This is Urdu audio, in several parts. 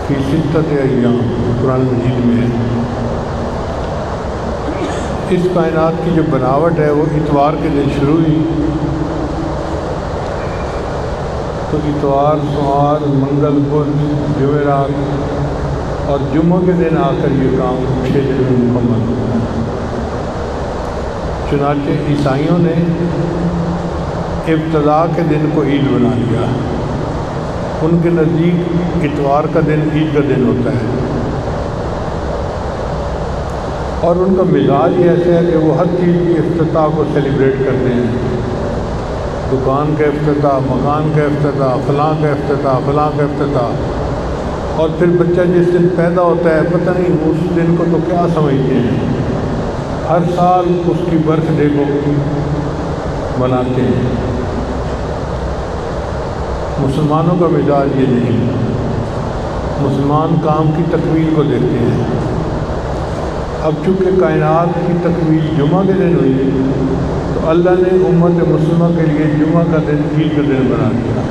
فی ستۃ ایام قرآن مجید میں ہے۔ اس کائنات کی جو بناوٹ ہے وہ اتوار کے دن شروع ہوئی، تو اتوار، سوموار، منگل، بدھ، جمعرات اور جمعہ کے دن آ کر یہ کام 6 دن میں مکمل ہوا۔ چنانچہ عیسائیوں نے ابتدا کے دن کو عید بنا لیا، ان کے نزدیک اتوار کا دن عید کا دن ہوتا ہے، اور ان کا مزاج ایسا ہے کہ وہ ہر چیز کی افتتاح کو سیلیبریٹ کرتے ہیں، دکان کا افتتاح، مکان کا افتتاح، فلاں کا افتتاح، فلاں کا افتتاح، اور پھر بچہ جس دن پیدا ہوتا ہے پتہ نہیں اس دن کو تو کیا سمجھتے ہیں، ہر سال اس کی برتھ ڈے کو مناتے ہیں۔ مسلمانوں کا مزاج یہ نہیں، مسلمان کام کی تکمیل کو دیکھتے ہیں۔ اب چونکہ کائنات کی تکمیل جمعہ کے دن ہوئی تو اللہ نے امت مسلمہ کے لیے جمعہ کا دن عید کا دن بنا دیا۔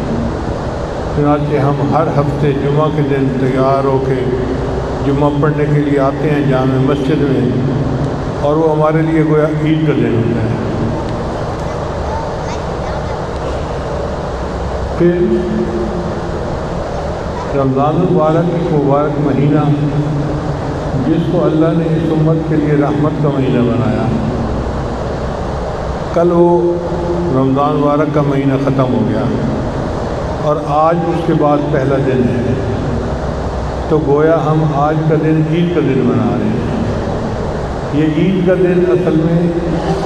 چنانچہ ہم ہر ہفتے جمعہ کے دن تیار ہو کے جمعہ پڑھنے کے لیے آتے ہیں جامع مسجد میں، اور وہ ہمارے لیے گویا عید کا دن ہوتا ہے۔ پھر رمضان المبارک ایک مبارک مہینہ جس کو اللہ نے اس امت کے لیے رحمت کا مہینہ بنایا، کل وہ رمضان مبارک کا مہینہ ختم ہو گیا اور آج اس کے بعد پہلا دن ہے، تو گویا ہم آج کا دن عید کا دن منا رہے ہیں۔ یہ عید کا دن اصل میں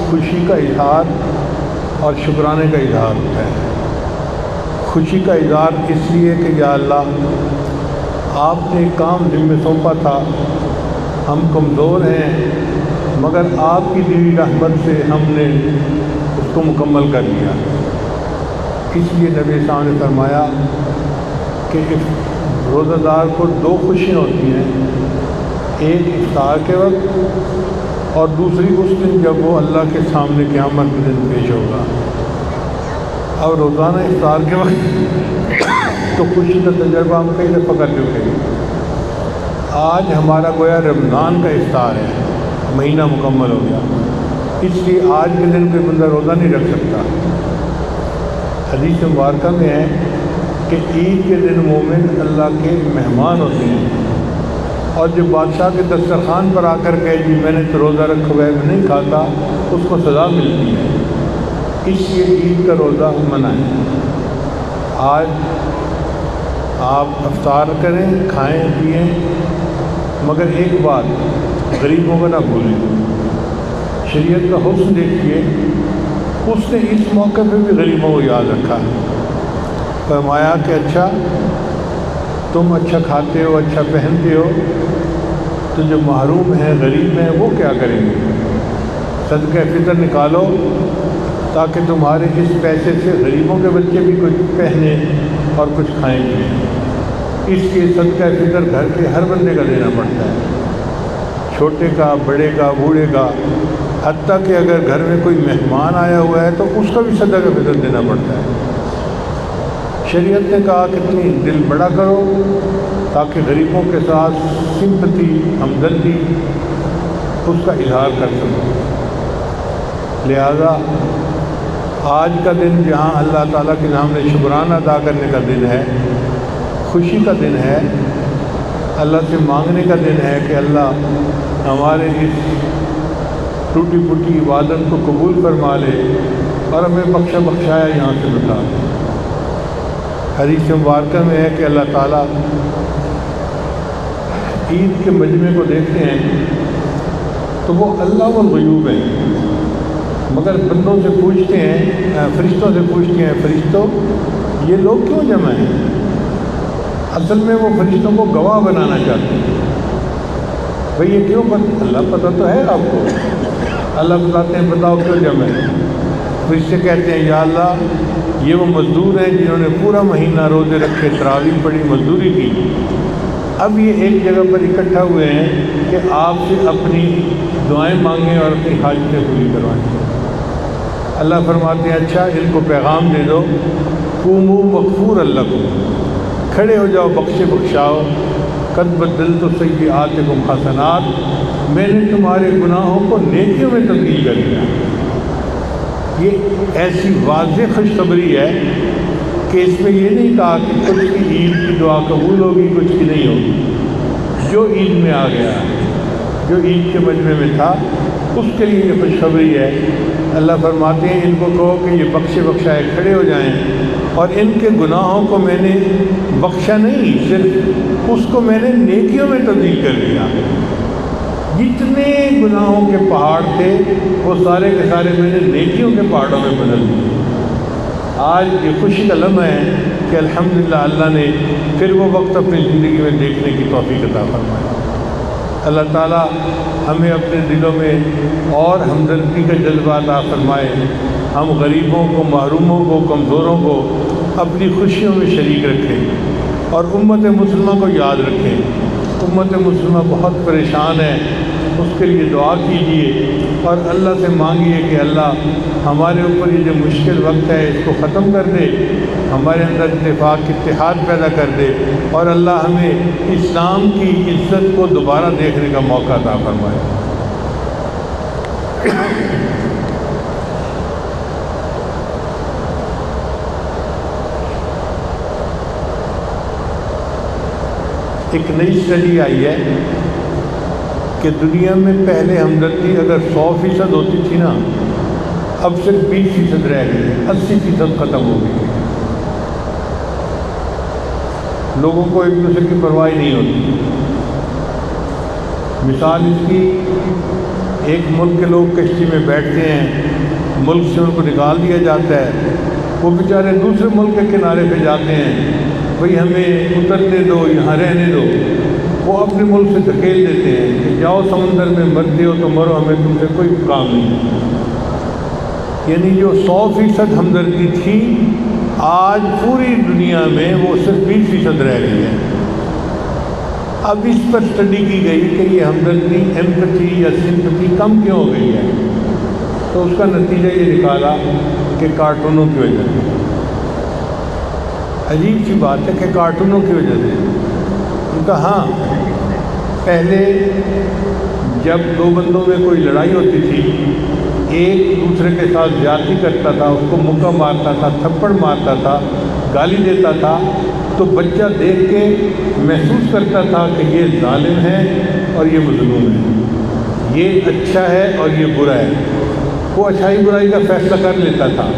خوشی کا اظہار اور شکرانے کا اظہار ہوتا ہے۔ خوشی کا اظہار اس لیے کہ یا اللہ آپ نے کام ذمہ سونپا تھا، ہم کمزور ہیں مگر آپ کی دی ہوئی رحمت سے ہم نے اس کو مکمل کر لیا۔ اس لیے نبی صاحب نے فرمایا کہ روزہ دار کو 2 خوشیاں ہوتی ہیں، ایک افطار کے وقت اور دوسری اس دن جب وہ اللہ کے سامنے قیامت کے دن پیش ہوگا۔ اور روزانہ افطار کے وقت تو خوشی کا تجربہ ہم کئی دفعہ کر چکے ہیں۔ آج ہمارا گویا رمضان کا افطار ہے، مہینہ مکمل ہو گیا، اس لیے آج کے دن کوئی بندہ روزہ نہیں رکھ سکتا۔ حدیث مبارکہ میں ہے کہ عید کے دن مومن اللہ کے مہمان ہوتے ہیں، اور جو بادشاہ کے دسترخوان پر آ کر کہے جی میں نے تو روزہ رکھا ہوا ہے میں نہیں کھاتا، اس کو سزا ملتی ہے۔ اس لیے عید کا روزہ منع ہے۔ آج آپ افطار کریں، کھائیں پئیں، مگر ایک بات غریبوں کو نہ بھولیں۔ شریعت کا حسن دیکھیے، اس نے اس موقع پہ بھی غریبوں کو یاد رکھا، فرمایا کہ اچھا تم اچھا کھاتے ہو، اچھا پہنتے ہو، تو جو محروم ہیں، غریب ہیں، وہ کیا کریں گے؟ صدقہ فطر نکالو تاکہ تمہارے اس پیسے سے غریبوں کے بچے بھی کچھ پہنیں اور کچھ کھائیں گے۔ اس لیے صدقہ فطر گھر کے ہر بندے کا دینا پڑتا ہے، چھوٹے کا، بڑے کا، بوڑھے کا، حتیٰ کہ اگر گھر میں کوئی مہمان آیا ہوا ہے تو اس کا بھی صدقہ فطر دینا پڑتا ہے۔ شریعت نے کہا کہ تم دل بڑا کرو تاکہ غریبوں کے ساتھ سمپتی، ہمدردی، اس کا اظہار کر سکو۔ لہذا آج کا دن جہاں اللہ تعالیٰ کے سامنے شکرانہ ادا کرنے کا دن ہے، خوشی کا دن ہے، اللہ سے مانگنے کا دن ہے کہ اللہ ہمارے اس ٹوٹی پھوٹی عبادت کو قبول فرما لے اور ہمیں بخشا بخشایا یہاں سے بتا دے۔ حدیث مبارکہ میں ہے کہ اللہ تعالیٰ عید کے مجمع کو دیکھتے ہیں تو وہ اللہ والغیوب ہیں، مگر بندوں سے پوچھتے ہیں، فرشتوں سے پوچھتے ہیں، فرشتوں یہ لوگ کیوں جمع ہیں؟ اصل میں وہ فرشتوں کو گواہ بنانا چاہتے ہیں، بھئی یہ کیوں اللہ پتہ تو ہے آپ کو، اللہ بتاتے ہیں بتاؤ کیوں جمع ہے؟ فرشتے کہتے ہیں یا اللہ یہ وہ مزدور ہیں جنہوں نے پورا مہینہ روزے رکھے، تراویح پڑھی، مزدوری کی، اب یہ ایک جگہ پر اکٹھا ہوئے ہیں کہ آپ سے اپنی دعائیں مانگیں اور اپنی حاجتیں پوری کروائیں۔ اللہ فرماتے ہیں اچھا ان کو پیغام دے دو، قوموا مغفور لکم، کھڑے ہو جاؤ، بخشے بخشاؤ قد بدلت سیئاتکم حسنات، میں نے تمہارے گناہوں کو نیکیوں میں تبدیل کر دیا۔ یہ ایسی واضح خوشخبری ہے کہ اس میں یہ نہیں کہا کہ کچھ کی عید کی دعا قبول ہوگی، کچھ کی نہیں ہوگی۔ جو عید میں آ گیا، جو عید کے مجمع میں تھا، اس کے لیے یہ خوشخبری ہے۔ اللہ فرماتے ہیں ان کو کہو کہ یہ بخشے بخشائے کھڑے ہو جائیں، اور ان کے گناہوں کو میں نے بخشا نہیں، صرف اس کو میں نے نیکیوں میں تبدیل کر دیا۔ جتنے گناہوں کے پہاڑ تھے وہ سارے کے سارے میں نے نیکیوں کے پہاڑوں میں بدل دیے۔ آج یہ خوشی کا لمحہ ہے کہ الحمدللہ اللہ نے پھر وہ وقت اپنی زندگی میں دیکھنے کی توفیق عطا فرمائی۔ اللہ تعالیٰ ہمیں اپنے دلوں میں اور ہمدردی کا جذبہ عطا فرمائے، ہم غریبوں کو، محروموں کو، کمزوروں کو اپنی خوشیوں میں شریک رکھیں، اور امت مسلمہ کو یاد رکھیں۔ امت مسلمہ بہت پریشان ہے، اس کے لیے دعا کیجیے اور اللہ سے مانگیے کہ اللہ ہمارے اوپر یہ جو مشکل وقت ہے اس کو ختم کر دے، ہمارے اندر اتفاق اتحاد پیدا کر دے، اور اللہ ہمیں اسلام کی عزت کو دوبارہ دیکھنے کا موقع عطا فرمائے۔ ایک نئی اسٹڈی آئی ہے کہ دنیا میں پہلے ہمدردی اگر 100% ہوتی تھی نا، اب صرف 20% رہ گئی ہے، 80% ختم ہو گئی ہے۔ لوگوں کو ایک دوسرے کی پرواہ نہیں ہوتی۔ مثال اس کی، ایک ملک کے لوگ کشتی میں بیٹھتے ہیں، ملک سے ان کو نکال دیا جاتا ہے، وہ بیچارے دوسرے ملک کے کنارے پہ جاتے ہیں، بھئی ہمیں اترنے دو، یہاں رہنے دو۔ وہ اپنے ملک سے دھکیل دیتے ہیں کہ جاؤ سمندر میں، مرتے ہو تو مرو، ہمیں تم سے کوئی کام نہیں۔ یعنی جو 100% ہمدردی تھی، آج پوری دنیا میں وہ صرف 20% رہ گئی ہے۔ اب اس پر اسٹڈی کی گئی کہ یہ ہمدردی، ایمپتھی یا سمپتھی کم کیوں ہو گئی ہے، تو اس کا نتیجہ یہ نکالا کہ کارٹونوں کی وجہ سے۔ عجیب سی بات ہے کہ کارٹونوں کی وجہ سے۔ ان کا ہاں، پہلے جب دو بندوں میں کوئی لڑائی ہوتی تھی، ایک دوسرے کے ساتھ زیادتی کرتا تھا، اس کو مکہ مارتا تھا، تھپڑ مارتا تھا، گالی دیتا تھا، تو بچہ دیکھ کے محسوس کرتا تھا کہ یہ ظالم ہے اور یہ مظلوم ہے، یہ اچھا ہے اور یہ برا ہے۔ وہ اچھائی برائی کا فیصلہ کر لیتا تھا۔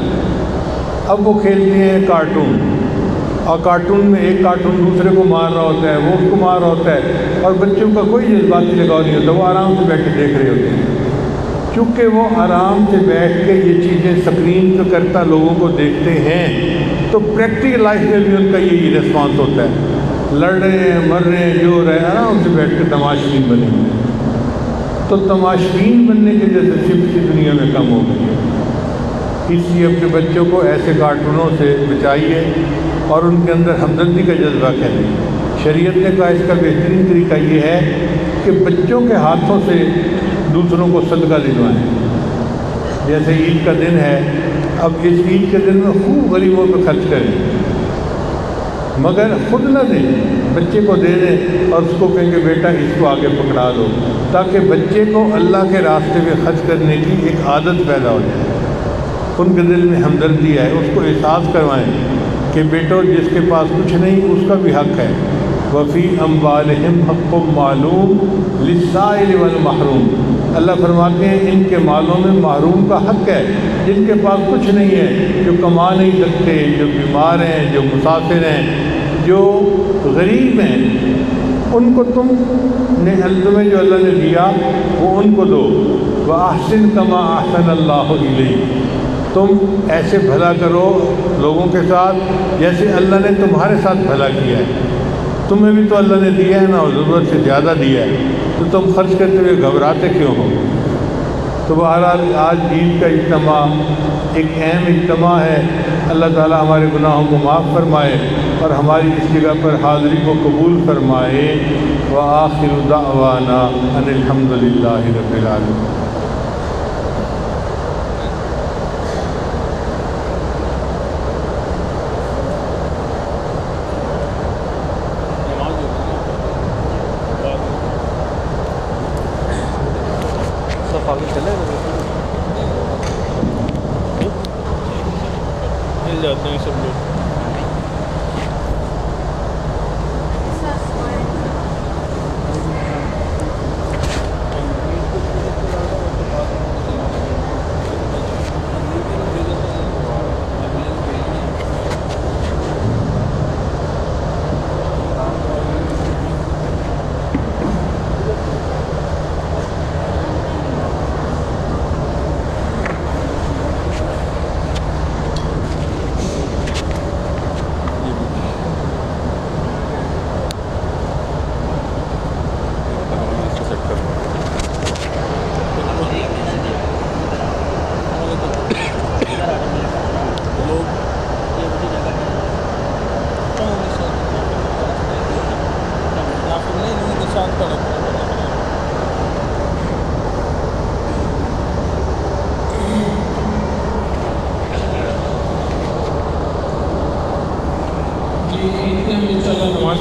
اب وہ کھیلتے ہیں کارٹون، اور کارٹون میں ایک کارٹون دوسرے کو مار رہا ہوتا ہے، وہ اس کو مار رہا ہوتا ہے، اور بچوں کا کوئی جذباتی لگاؤ نہیں ہوتا، وہ آرام سے بیٹھ کے دیکھ رہے ہوتے ہیں۔ چونکہ وہ آرام سے بیٹھ کے یہ چیزیں اسکرین پہ کرتا لوگوں کو دیکھتے ہیں، تو پریکٹیکل لائف میں بھی ان کا یہی ریسپانس ہوتا ہے، لڑ رہے ہیں، مر رہے ہیں، جو رہے، آرام سے بیٹھ کے تماشبین بنے ہوئے ہیں۔ تو تماشبین بننے کے جیسے سمپتی دنیا میں کم ہو گئی ہے۔ اس لیے اپنے بچوں کو ایسے کارٹونوں سے بچائیے اور ان کے اندر ہمدردی کا جذبہ کریں۔ شریعت نے کہا اس کا بہترین طریقہ یہ ہے کہ بچوں کے ہاتھوں سے دوسروں کو صدقہ دلوائیں۔ جیسے عید کا دن ہے، اب اس عید کے دن میں خوب غریبوں پہ خرچ کریں، مگر خود نہ دیں، بچے کو دے دیں اور اس کو کہیں کہ بیٹا اس کو آگے پکڑا دو، تاکہ بچے کو اللہ کے راستے میں خرچ کرنے کی ایک عادت پیدا ہو جائے۔ ان کے دل میں ہمدردی ہے، اس کو احساس کروائیں کہ بیٹو جس کے پاس کچھ نہیں اس کا بھی حق ہے۔ وفی اموالہم حق معلوم للسائل والمحروم، اللہ فرماتے ہیں ان کے مالوں میں محروم کا حق ہے، جن کے پاس کچھ نہیں ہے، جو کما نہیں سکتے، جو بیمار ہیں، جو مسافر ہیں، جو غریب ہیں، ان کو تمہیں جو اللہ نے دیا وہ ان کو دو۔ وَأَحْسِن كَمَا أَحْسَنَ اللَّهُ إِلَيْكَ، تم ایسے بھلا کرو لوگوں کے ساتھ جیسے اللہ نے تمہارے ساتھ بھلا کیا ہے۔ تمہیں بھی تو اللہ نے دیا ہے نا، اور ضرورت سے زیادہ دیا ہے، تو تم خرچ کرتے ہوئے گھبراتے کیوں ہو؟ تو بہرحال آج عید کا اجتماع ایک اہم اجتماع ہے۔ اللہ تعالی ہمارے گناہوں کو معاف فرمائے اور ہماری اس جگہ پر حاضری کو قبول فرمائے۔ وآخر دعوانا ان الحمد للہ رب العالمین۔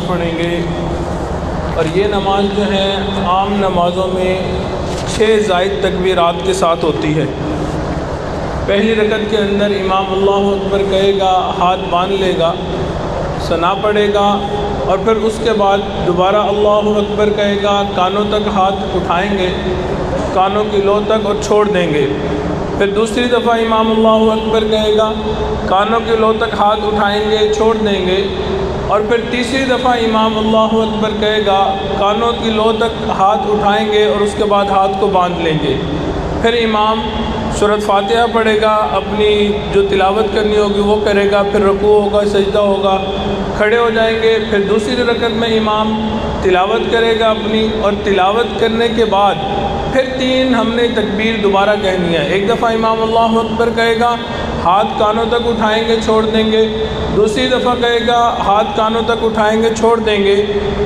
پڑھیں گے، اور یہ نماز جو ہے عام نمازوں میں 6 زائد تکبیرات کے ساتھ ہوتی ہے۔ پہلی رکعت کے اندر امام اللہ اکبر کہے گا، ہاتھ باندھ لے گا، ثنا پڑھے گا، اور پھر اس کے بعد دوبارہ اللہ اکبر کہے گا، کانوں تک ہاتھ اٹھائیں گے، کانوں کی لو تک، اور چھوڑ دیں گے۔ پھر دوسری دفعہ امام اللہ اکبر کہے گا، کانوں کی لو تک ہاتھ اٹھائیں گے، چھوڑ دیں گے، اور پھر تیسری دفعہ امام اللہ اکبر کہے گا، کانوں کی لو تک ہاتھ اٹھائیں گے، اور اس کے بعد ہاتھ کو باندھ لیں گے۔ پھر امام سورۃ فاتحہ پڑھے گا، اپنی جو تلاوت کرنی ہوگی وہ کرے گا، پھر رکوع ہوگا، سجدہ ہوگا، کھڑے ہو جائیں گے۔ پھر دوسری رکعت میں امام تلاوت کرے گا اپنی، اور تلاوت کرنے کے بعد پھر 3 ہم نے تکبیر دوبارہ کہنی ہے۔ ایک دفعہ امام اللہ اکبر کہے گا، ہاتھ کانوں تک اٹھائیں گے، چھوڑ دیں گے۔ دوسری دفعہ کہے گا، ہاتھ کانوں تک اٹھائیں گے، چھوڑ دیں گے۔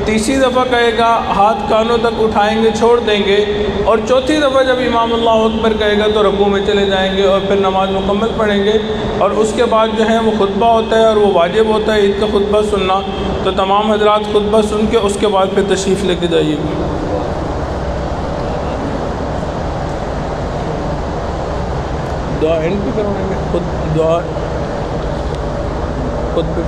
تیسری دفعہ کہے گا، ہاتھ کانوں تک اٹھائیں گے، چھوڑ دیں گے۔ اور چوتھی دفعہ جب امام اللہ اکبر کہے گا تو رکوع میں چلے جائیں گے، اور پھر نماز مکمل پڑھیں گے۔ اور اس کے بعد جو ہے وہ خطبہ ہوتا ہے، اور وہ واجب ہوتا ہے عید کا خطبہ سننا۔ تو تمام حضرات خطبہ سن کے اس کے بعد پھر تشریف لے کے جائیے گا۔ دعا اینڈ پہ کروائیں گے، خود دعا خود پہ۔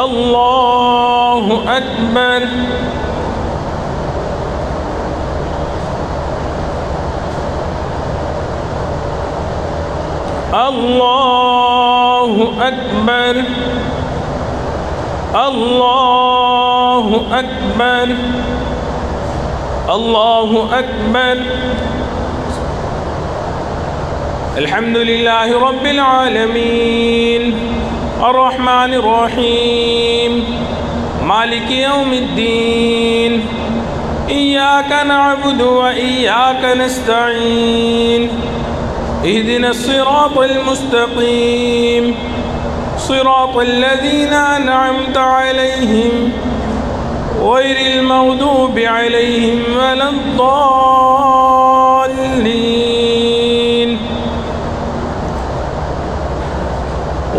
اللہ اکبر، اللہ اکبر، اللہ اکبر، اللہ اکبر۔ الحمد للہ رب العالمین الرحمن الرحیم مالک یوم الدین ایاک نعبد و ایاک نستعین اهدنا الصراط المستقيم صراط الذين أنعمت عليهم غير المغضوب عليهم ولا الضالين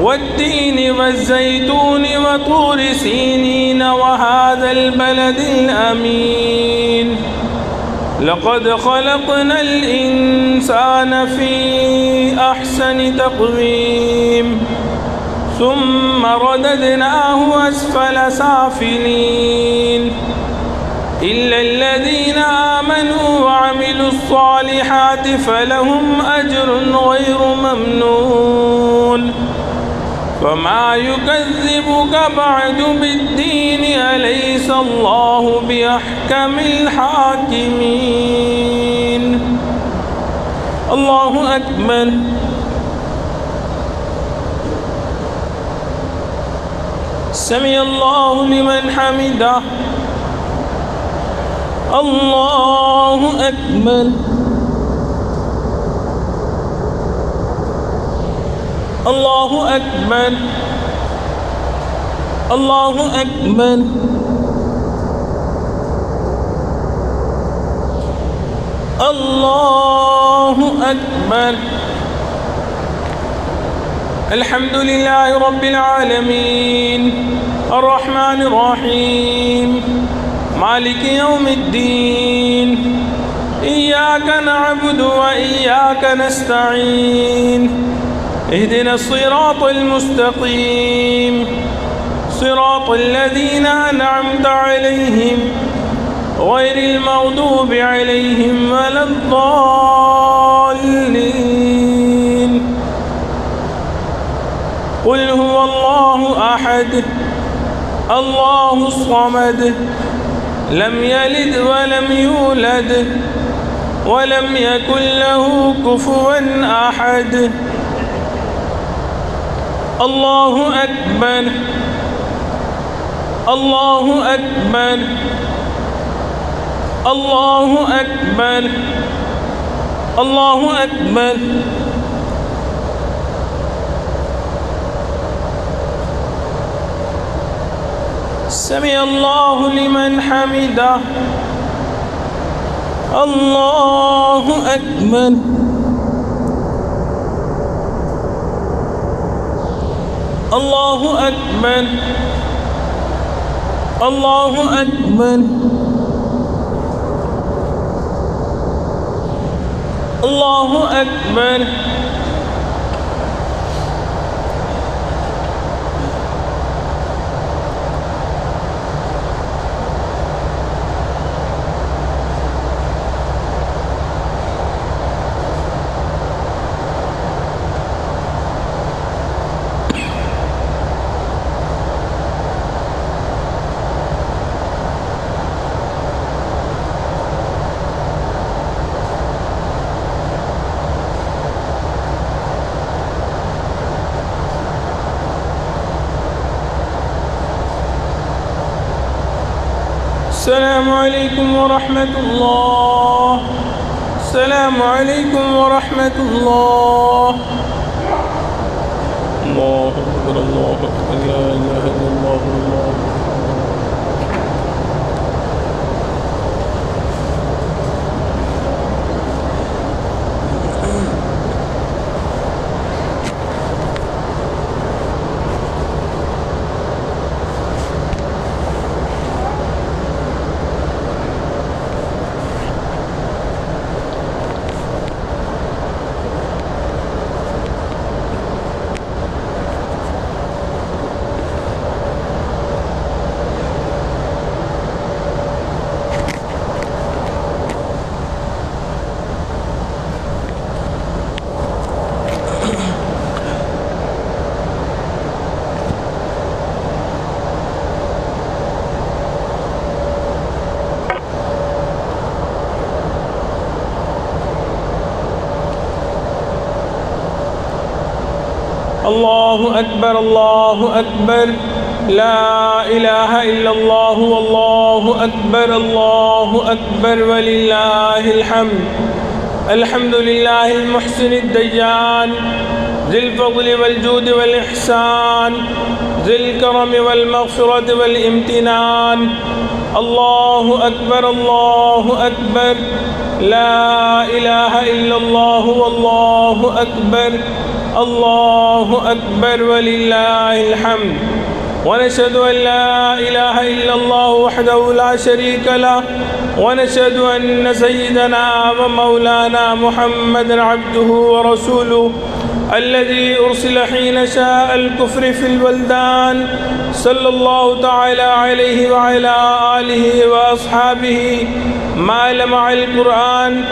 والتين والزيتون وطور سينين وهذا البلد الأمين لقد خلقنا الإنسان في أحسن تقويم ثم رددناه أسفل سافلين إلا الذين آمنوا وعملوا الصالحات فلهم أجر غير ممنون فما يكذبك بعد بالدين أليس الله بأحكم الحاكمين الله أكبر سمع الله لمن حمده الله أكبر الله أكبر الله أكبر الله أكبر الحمد لله رب العالمين الرحمن الرحيم مالك يوم الدين إياك نعبد وإياك نستعين اهدنا الصراط المستقيم صراط الذين أنعمت عليهم غير المغضوب عليهم ولا الضالين قل هو الله أحد الله الصمد لم يلد ولم يولد ولم يكن له كفوا أحد الله أكبر الله أكبر الله أكبر الله أكبر سمع الله لمن حمده. الله أكبر. الله أكبر. الله أكبر. الله أكبر. السلام عليكم ورحمة الله. السلام عليكم ورحمة الله. الله أكبر. الله أكبر. لا إله إلا الله. الله أكبر. الله أكبر. لا إله إلا الله. والله أكبر. الله أكبر ولله الحمد. الحمد لله المحسن الديان ذي الفضل والجود والإحسان ذي الكرم والمغفرة والامتنان. الله أكبر. الله أكبر. لا إله إلا الله. والله أكبر. الله أكبر ولله الحمد. ونشهد أن لا إله إلا الله وحده لا شريك له. ونشهد أن سيدنا ومولانا محمد عبده ورسوله الذي أرسل حين شاء الكفر في البلدان صلى الله تعالى عليه وعلى آله وأصحابه ما لمع القرآن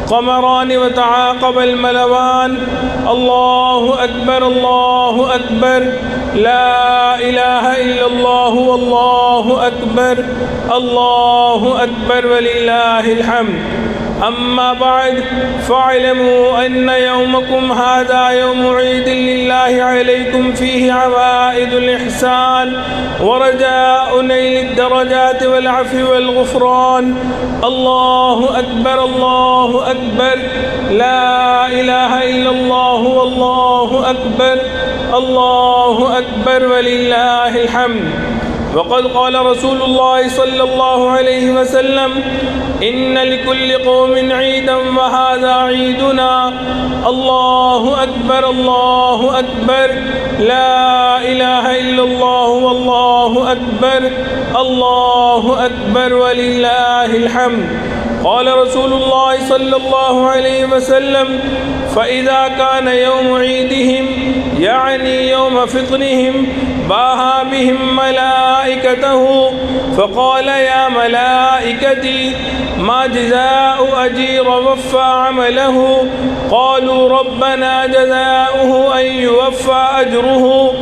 قمران وتعاقب الملوان. الله أكبر. الله أكبر. لا إله إلا الله. والله أكبر. الله أكبر ولله الحمد. أما بعد فاعلموا أن يومكم هذا يوم عيد لله عليكم فيه عوائد الإحسان ورجاء نيل الدرجات والعفو والغفران. الله أكبر. الله أكبر. لا إله إلا الله. والله أكبر. الله أكبر ولله الحمد. وقد قال رسول الله صلى الله عليه وسلم إن لكل قوم عيدا وهذا عيدنا. الله أكبر. الله أكبر. لا إله إلا الله. والله أكبر. الله أكبر ولله الحمد. قال رسول الله صلى الله عليه وسلم فإذا كان يوم عيدهم يعني يوم فطرهم باها بهم ملائكته فقال يا ملائكتي ما جزاء أجير وفى عمله. قالوا ربنا جزاؤه أن يوفى أجره.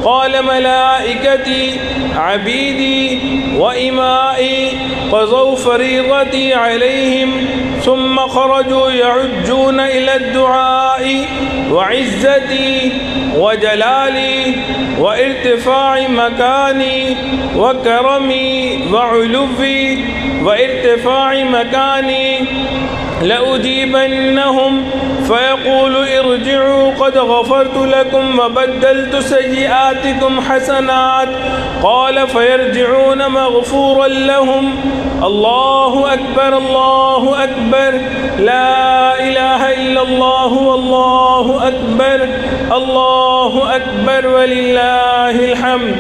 قال ملائكتي عبيدي وإمائي قضوا فريضتي عليهم ثم خرجوا يعجون إلى الدعاء وعزتي وجلالي وارتفاع مكاني وكرمي وعلوي وارتفاع مكاني لأجيبنهم فيقول ارجعوا قد غفرت لكم وبدلت سيئاتكم حسنات. قال فيرجعون مغفورا لهم. الله أكبر الله أكبر لا إله إلا الله والله أكبر الله أكبر ولله الحمد.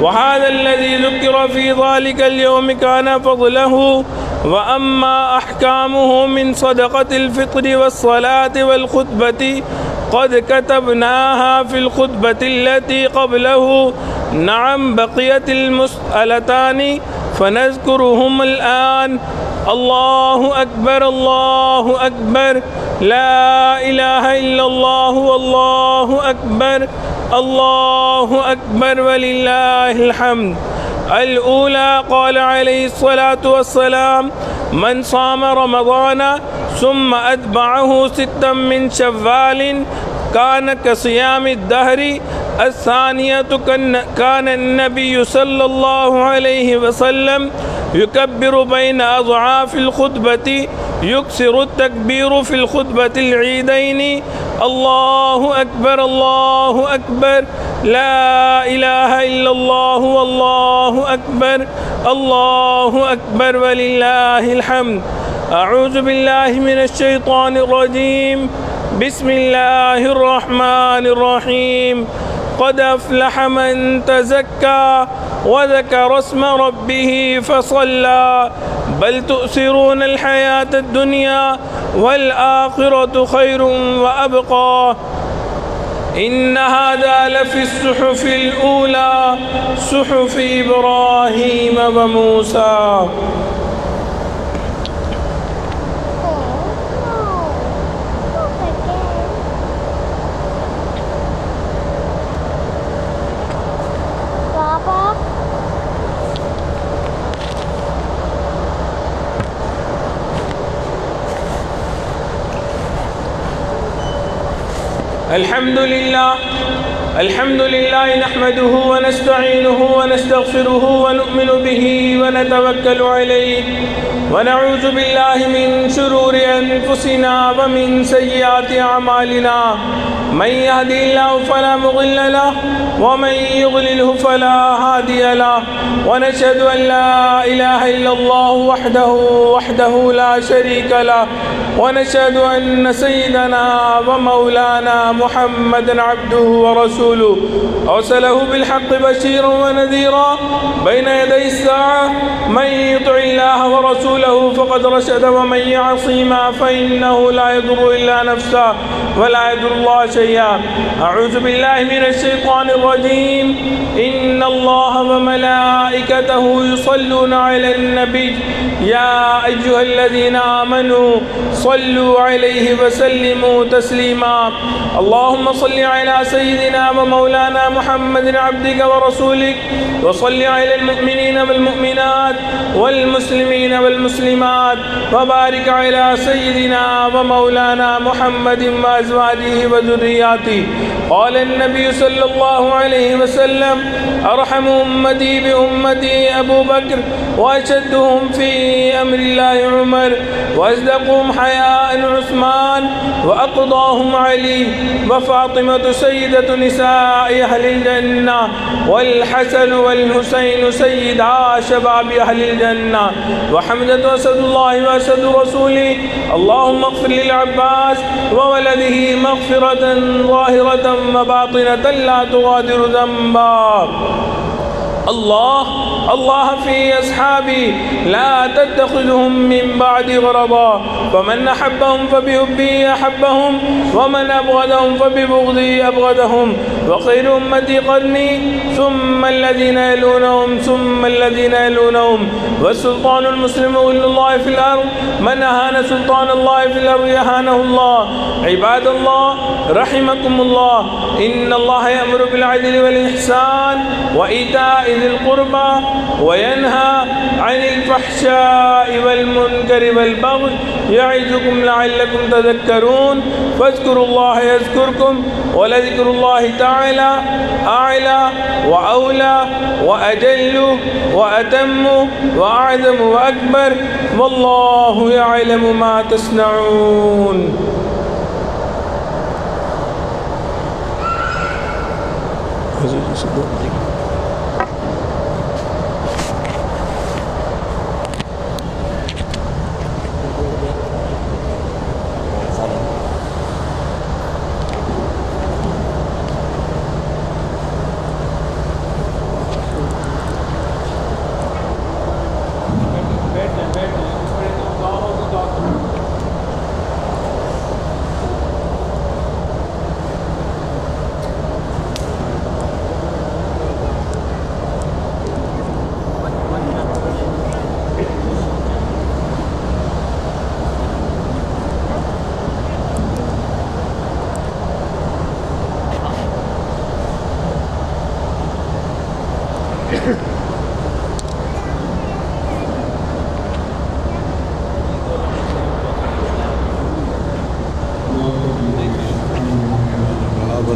وهذا الذي ذكر في ذلك اليوم كان فضله. وأما أحكامه من صدقة الفطر والصلاة والخطبة قد كتبناها في الخطبة التي قبله. نعم بقيت المسألتان فنذكرهم الآن. الله أكبر الله أكبر لا إله إلا الله والله أكبر الله أكبر ولله الحمد. الأولى قال عليه الصلاة والسلام من صام رمضان ثم أتبعه 6 من شوال كان كصيام الدهر. الثانية كان النبي صلى الله عليه وسلم يكبر بين أضعاف الخطبة يكثر التكبير في الخطبة العيدين. الله أكبر الله أكبر لا إله إلا الله والله أكبر الله أكبر ولله الحمد. أعوذ بالله من الشيطان الرجيم. بسم الله الرحمن الرحيم. قد أفلح من تزكى وذكر اسم ربه فصلى بل تؤثرون الحياة الدنيا والآخرة خير وأبقى. إن هذا لفي الصحف الأولى صحف إبراهيم وموسى. الحمد لله نحمده ونستعينه ونستغفره ونؤمن به ونتوكل عليه ونعوذ بالله من شرور أنفسنا ومن سيئات أعمالنا. من يهدي الله فلا مضل له ومن يضلله فلا هادي له. ونشهد أن لا إله إلا الله وحده لا شريك له. ونشهد أن سيدنا ومولانا محمدا عبده ورسوله أرسله بالحق بشيرا ونذيرا بين يدي الساعة. من يطع الله ورسوله فقد رشد ومن يعصيهما فإنه لا يضر إلا نفسه ولا يضر الله شيئا. أعوذ بالله من الشيطان الرجيم. إن الله وملائكته يصلون على النبي يا أيها الذين آمنوا صلوا عليه وسلموا تسليما. اللهم صل على سيدنا ومولانا محمد عبدك ورسولك وصل على المؤمنين والمؤمنات والمسلمين والمسلمات وبارك على سيدنا ومولانا محمد وأزواجه وذرياته. قال النبي صلى الله عليه وسلم أرحم أمتي بأمتي أبو بكر وأشدهم في أمر الله عمر وأصدقهم حياء عثمان وأقضاهم علي وفاطمة سيدة نساء أهل الجنة والحسن والحسين سيدا شباب أهل الجنة وحمزة أسد الله وأسد رسوله. اللهم اغفر للعباس وولده مغفرة ظاهرة وباطنة لا تغادر ذنبا. الله في أصحابي لا تتخذهم من بعد غرضا. فمن أحبهم فبحبه أحبهم ومن أبغضهم فببغضه أبغضهم. وخير أمتي قرني ثم الذين يلونهم ثم الذين يلونهم. والسلطان المسلم ولي الله في الأرض. من أهان سلطان الله في الأرض يهانه الله. عباد الله رحمكم الله. إن الله يأمر بالعدل والإحسان وإيتاء ذي القربى وينهى عن الفحشاء والمنكر والبغي يعظكم لعلكم تذكرون فاذكروا الله يذكركم ولذكر الله تعالى أعلى وأولى وأجل وأتم وأعظم وأكبر والله يعلم ما تصنعون.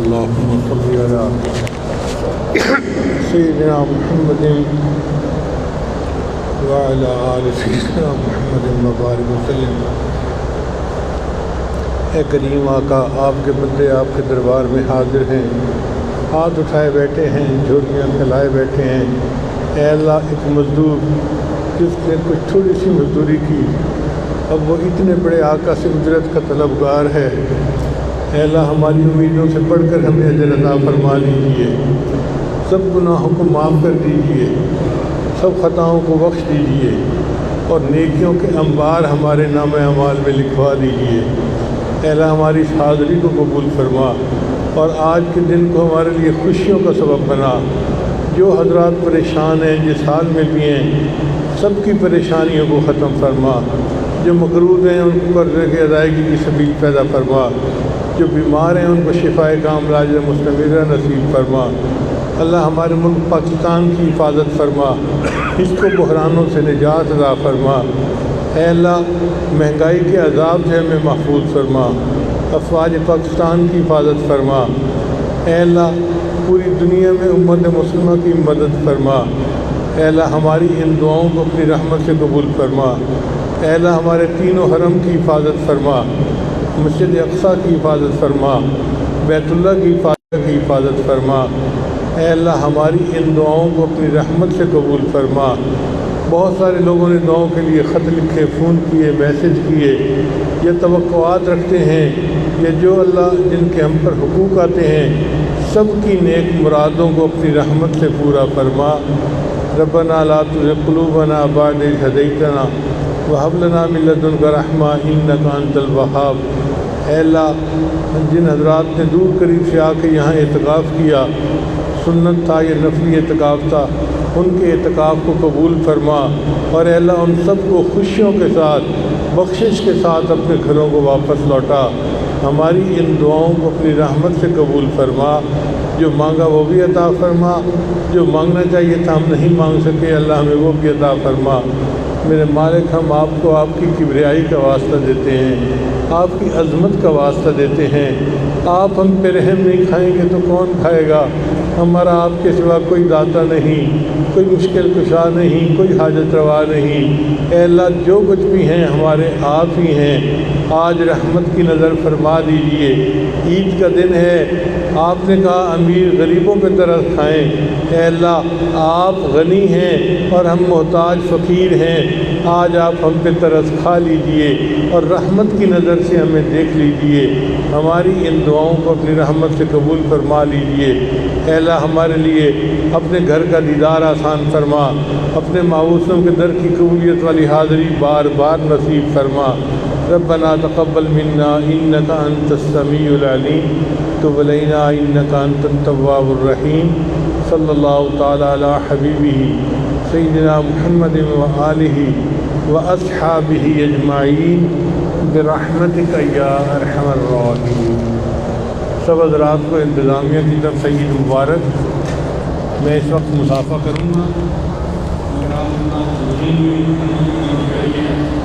اللهم صل على سيدنا محمد وعلى آل سيدنا محمد وبارك وسلم. اے کریم آقا، آپ کے بندے آپ کے دربار میں حاضر ہیں، ہاتھ اٹھائے بیٹھے ہیں، جھولیاں پھیلائے بیٹھے ہیں. اے اللہ، ایک مزدور جس نے کچھ تھوڑی سی مزدوری کی، اب وہ اتنے بڑے آقا سے اجرت کا طلبگار ہے. اے اللہ، ہماری امیدوں سے بڑھ کر ہمیں اجر عطا فرما لیجیے، سب گناہوں کو معاف کر دیجیے، سب خطاؤں کو بخش دیجیے اور نیکیوں کے انبار ہمارے نام اعمال میں لکھوا دیجیے. اے اللہ، ہماری اس حاضری کو قبول فرما اور آج کے دن کو ہمارے لیے خوشیوں کا سبب بنا. جو حضرات پریشان ہیں، جس حال میں بھی ہیں، سب کی پریشانیوں کو ختم فرما. جو مقروض ہیں ان کو قرضے کی ادائیگی کی سبیل پیدا فرما. جو بیمار ہیں ان کو شفائے کاملہ عاجلہ مستمرہ نصیب فرما. اللہ، ہمارے ملک پاکستان کی حفاظت فرما، اس کو بحرانوں سے نجات عطا فرما. اے اللہ، مہنگائی کے عذاب سے ہمیں محفوظ فرما، افواج پاکستان کی حفاظت فرما. اے اللہ، پوری دنیا میں امت مسلمہ کی مدد فرما. اے اللہ، ہماری ان دعاؤں کو اپنی رحمت سے قبول فرما. اے اللہ، ہمارے تینوں حرم کی حفاظت فرما، مسجد اقصیٰ کی حفاظت فرما، بیت اللہ کی حفاظت فرما. اے اللہ، ہماری ان دعاؤں کو اپنی رحمت سے قبول فرما. بہت سارے لوگوں نے دعاؤں کے لیے خط لکھے، فون کیے، میسج کیے، یا توقعات رکھتے ہیں، یا جو اللہ جن کے ہم پر حقوق آتے ہیں، سب کی نیک مرادوں کو اپنی رحمت سے پورا فرما. ربنا لا تزغ قلوبنا بعد إذ هديتنا وهب لنا من لدنك رحمة إنك أنت الوهاب. اے اللہ، جن حضرات نے دور قریب سے آ کے یہاں اعتکاف کیا، سنت تھا یا نفلی اعتکاف تھا، ان کے اعتکاف کو قبول فرما. اور اے اللہ، ان سب کو خوشیوں کے ساتھ، بخشش کے ساتھ اپنے گھروں کو واپس لوٹا. ہماری ان دعاؤں کو اپنی رحمت سے قبول فرما. جو مانگا وہ بھی عطا فرما، جو مانگنا چاہیے تھا ہم نہیں مانگ سکے، اللہ ہمیں وہ بھی عطا فرما. میرے مالک، ہم آپ کو آپ کی کبریائی کا واسطہ دیتے ہیں، آپ کی عظمت کا واسطہ دیتے ہیں. آپ ہم پہ رحم نہیں کھائیں گے تو کون کھائے گا؟ ہمارا آپ کے سوا کوئی داتا نہیں، کوئی مشکل کشا نہیں، کوئی حاجت روا نہیں. اے اللہ، جو کچھ بھی ہیں ہمارے آپ ہی ہیں. آج رحمت کی نظر فرما دیجئے. عید کا دن ہے، آپ نے کہا امیر غریبوں پہ ترس کھائیں. اے اللہ، آپ غنی ہیں اور ہم محتاج فقیر ہیں. آج آپ ہم پہ ترس کھا لیجئے اور رحمت کی نظر سے ہمیں دیکھ لیجئے. ہماری ان دعاؤں کو اپنی رحمت سے قبول فرما لیجئے. اے اللہ، ہمارے لیے اپنے گھر کا دیدار آسان فرما، اپنے ماؤسوں کے در کی قبولیت والی حاضری بار بار نصیب فرما. ربنا تقبل منا انك انت السميع العليم تب علينا انك انت التواب الرحيم. صلی اللہ تعالی علی حبیبہ سیدنا محمد وآلہ واصحابہ اجمعین برحمتک یا ارحم الراحمین. سب حضرات کو انتظامیہ کی طرف سے عید مبارک. میں اس وقت مصافحہ کروں گا. کرام کا تدرین بھی کرنا چاہیے.